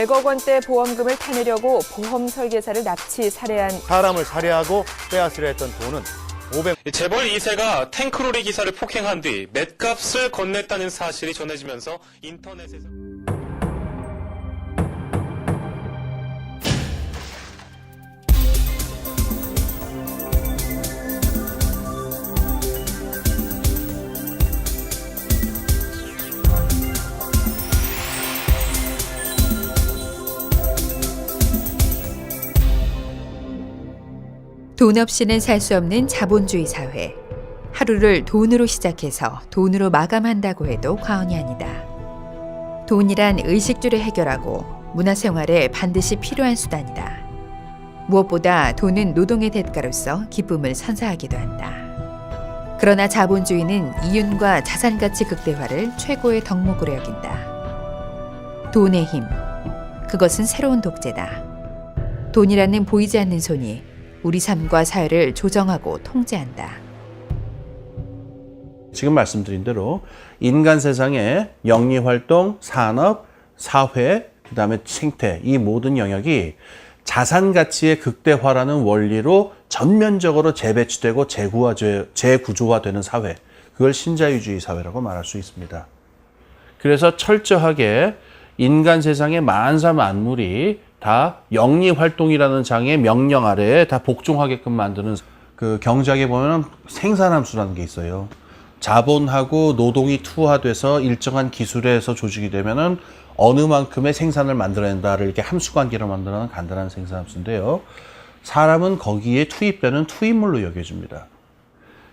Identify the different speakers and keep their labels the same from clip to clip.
Speaker 1: 100억 원대 보험금을 타내려고 보험 설계사를 납치 살해한
Speaker 2: 사람을 살해하고 빼앗으려 했던 돈은 500.
Speaker 3: 재벌 2세가 탱크로리 기사를 폭행한 뒤 맷값을 건넸다는 사실이 전해지면서 인터넷에서
Speaker 4: 돈 없이는 살 수 없는 자본주의 사회. 하루를 돈으로 시작해서 돈으로 마감한다고 해도 과언이 아니다. 돈이란 의식주를 해결하고 문화생활에 반드시 필요한 수단이다. 무엇보다 돈은 노동의 대가로서 기쁨을 선사하기도 한다. 그러나 자본주의는 이윤과 자산가치 극대화를 최고의 덕목으로 여긴다. 돈의 힘, 그것은 새로운 독재다. 돈이라는 보이지 않는 손이 우리 삶과 사회를 조정하고 통제한다.
Speaker 5: 지금 말씀드린 대로 인간 세상의 영리활동, 산업, 사회, 그다음에 생태 이 모든 영역이 자산가치의 극대화라는 원리로 전면적으로 재배치되고 재구조화되는 사회, 그걸 신자유주의 사회라고 말할 수 있습니다. 그래서 철저하게 인간 세상의 만사 만물이 다 영리활동이라는 장의 명령 아래에 다 복종하게끔 만드는, 그 경제학에 보면 생산함수라는 게 있어요. 자본하고 노동이 투하돼서 일정한 기술에서 조직이 되면은 어느 만큼의 생산을 만들어낸다를 이렇게 함수관계로 만드는 간단한 생산함수인데요. 사람은 거기에 투입되는 투입물로 여겨집니다.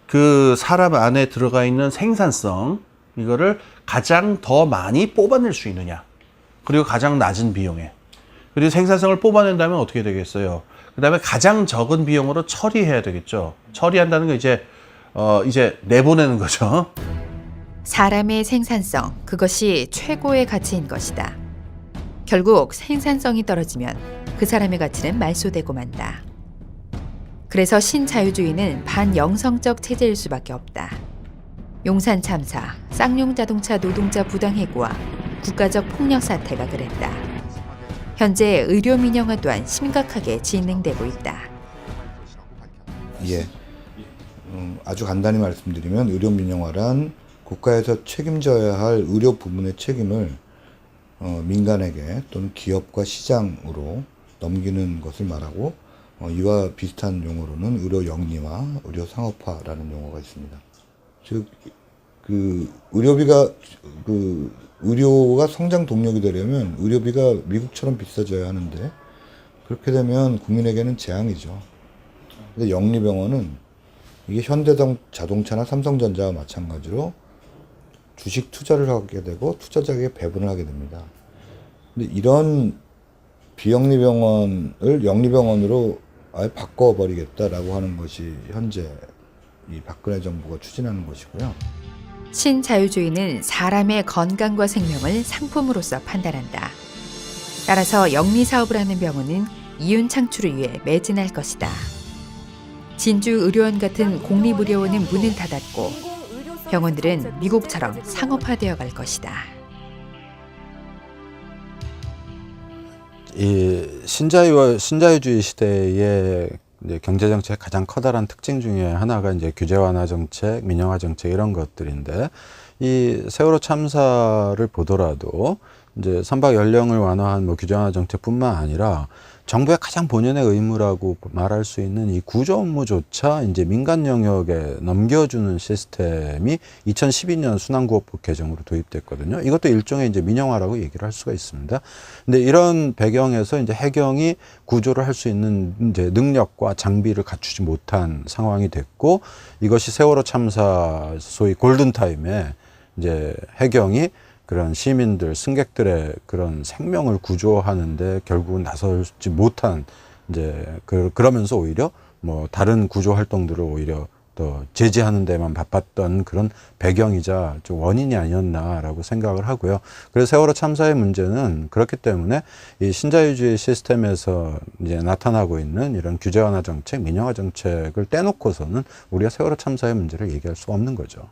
Speaker 5: 그 사람 안에 들어가 있는 생산성, 이거를 가장 더 많이 뽑아낼 수 있느냐, 그리고 가장 낮은 비용에, 그리고 생산성을 뽑아낸다면 어떻게 되겠어요? 그 다음에 가장 적은 비용으로 처리해야 되겠죠. 처리한다는 건 이제 내보내는 거죠.
Speaker 4: 사람의 생산성, 그것이 최고의 가치인 것이다. 결국 생산성이 떨어지면 그 사람의 가치는 말소되고 만다. 그래서 신자유주의는 반영성적 체제일 수밖에 없다. 용산 참사, 쌍용 자동차 노동자 부당해고와 국가적 폭력 사태가 그랬다. 현재 의료 민영화 또한 심각하게 진행되고 있다.
Speaker 6: 예, 아주 간단히 말씀드리면 의료 민영화란 국가에서 책임져야 할 의료 부문의 책임을 민간에게 또는 기업과 시장으로 넘기는 것을 말하고, 이와 비슷한 용어로는 의료 영리화, 의료 상업화라는 용어가 있습니다. 즉, 의료가 성장 동력이 되려면 의료비가 미국처럼 비싸져야 하는데, 그렇게 되면 국민에게는 재앙이죠. 근데 영리병원은 이게 현대자동차나 삼성전자와 마찬가지로 주식 투자를 하게 되고 투자자에게 배분을 하게 됩니다. 근데 이런 비영리병원을 영리병원으로 아예 바꿔버리겠다라고 하는 것이 현재 이 박근혜 정부가 추진하는 것이고요.
Speaker 4: 신자유주의는 사람의 건강과 생명을 상품으로서 판단한다. 따라서 영리사업을 하는 병원은 이윤 창출을 위해 매진할 것이다. 진주의료원 같은 공립의료원은 문을 닫았고 병원들은 미국처럼 상업화되어 갈 것이다.
Speaker 7: 이 신자유주의 시대의 이제 경제 정책의 가장 커다란 특징 중에 하나가 이제 규제 완화 정책, 민영화 정책 이런 것들인데, 이 세월호 참사를 보더라도 이제 선박 연령을 완화한 규제 완화 정책뿐만 아니라 정부의 가장 본연의 의무라고 말할 수 있는 이 구조 업무조차 이제 민간 영역에 넘겨주는 시스템이 2012년 순환구호법 개정으로 도입됐거든요. 이것도 일종의 이제 민영화라고 얘기를 할 수가 있습니다. 근데 이런 배경에서 이제 해경이 구조를 할 수 있는 이제 능력과 장비를 갖추지 못한 상황이 됐고, 이것이 세월호 참사 소위 골든타임에 이제 해경이 그런 시민들, 승객들의 그런 생명을 구조하는데 결국은 나서지 못한, 이제 그러면서 오히려 다른 구조 활동들을 오히려 더 제지하는 데만 바빴던 그런 배경이자 좀 원인이 아니었나라고 생각을 하고요. 그래서 세월호 참사의 문제는 그렇기 때문에 이 신자유주의 시스템에서 이제 나타나고 있는 이런 규제 완화 정책, 민영화 정책을 떼놓고서는 우리가 세월호 참사의 문제를 얘기할 수가 없는 거죠.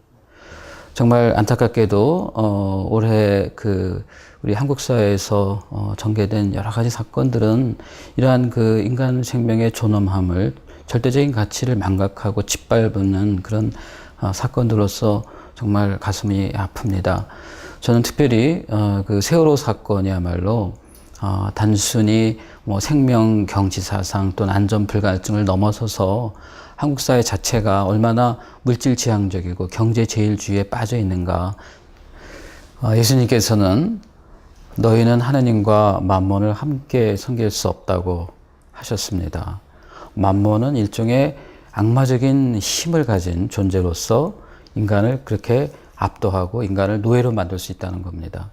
Speaker 8: 정말 안타깝게도 올해 우리 한국 사회에서 전개된 여러 가지 사건들은 이러한 인간 생명의 존엄함을, 절대적인 가치를 망각하고 짓밟는 그런 사건들로서 정말 가슴이 아픕니다. 저는 특별히 세월호 사건이야말로 단순히 생명 경지 사상 또는 안전 불가증을 넘어서서 한국 사회 자체가 얼마나 물질 지향적이고 경제 제일주의에 빠져 있는가. 예수님께서는 너희는 하느님과 만몬을 함께 섬길 수 없다고 하셨습니다. 만몬은 일종의 악마적인 힘을 가진 존재로서 인간을 그렇게 압도하고 인간을 노예로 만들 수 있다는 겁니다.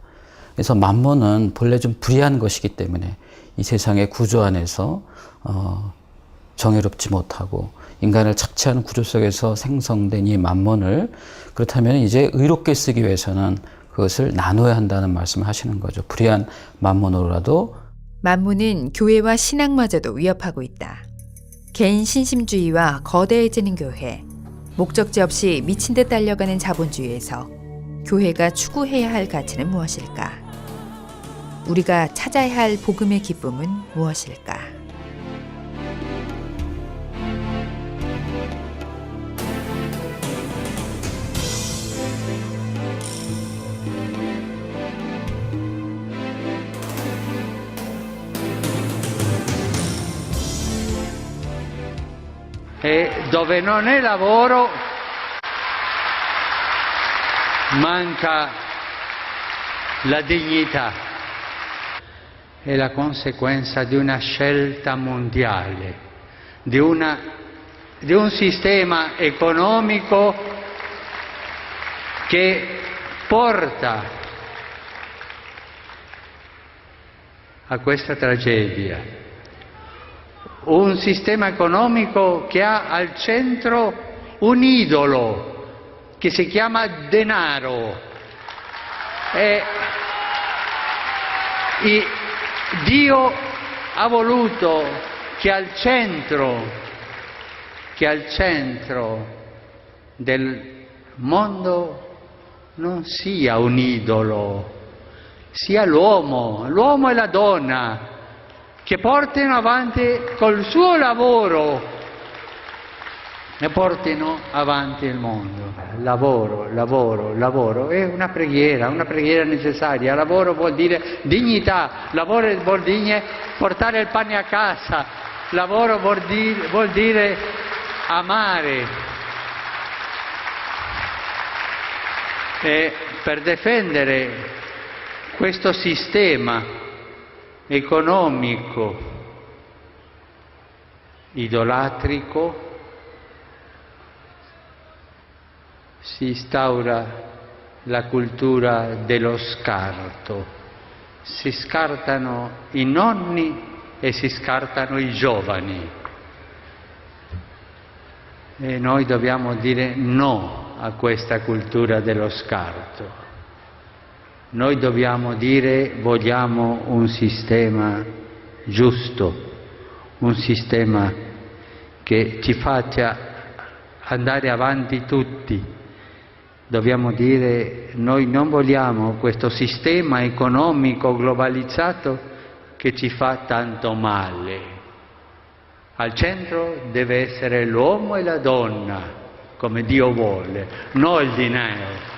Speaker 8: 그래서 만몬은 본래 좀 불의한 것이기 때문에 이 세상의 구조 안에서 정의롭지 못하고 인간을 착취하는 구조 속에서 생성된 이 만몬을, 그렇다면 이제 의롭게 쓰기 위해서는 그것을 나눠야 한다는 말씀을 하시는 거죠. 불의한 만몬으로라도.
Speaker 4: 만몬은 교회와 신앙마저도 위협하고 있다. 개인 신심주의와 거대해지는 교회, 목적지 없이 미친 듯 달려가는 자본주의에서 교회가 추구해야 할 가치는 무엇일까? 우리가 찾아야 할 복음의 기쁨은 무엇일까?
Speaker 9: E dove non è lavoro manca la dignità. È la conseguenza di una scelta mondiale, di un sistema economico che porta a questa tragedia. Un sistema economico che ha al centro un idolo che si chiama denaro. Dio ha voluto che al centro del mondo non sia un idolo, sia l'uomo e la donna, che portino avanti col suo lavoro e portino avanti il mondo. Lavoro, lavoro, lavoro. È una preghiera necessaria. Lavoro vuol dire dignità, lavoro vuol dire portare il pane a casa, lavoro vuol dire amare. E per difendere questo sistema economico idolatrico si instaura la cultura dello scarto. Si scartano i nonni e si scartano i giovani. E noi dobbiamo dire no a questa cultura dello scarto. Noi dobbiamo dire vogliamo un sistema giusto, un sistema che ci faccia andare avanti tutti. Dobbiamo dire noi non vogliamo questo sistema economico globalizzato che ci fa tanto male. Al centro deve essere l'uomo e la donna, come Dio vuole, non il denaro.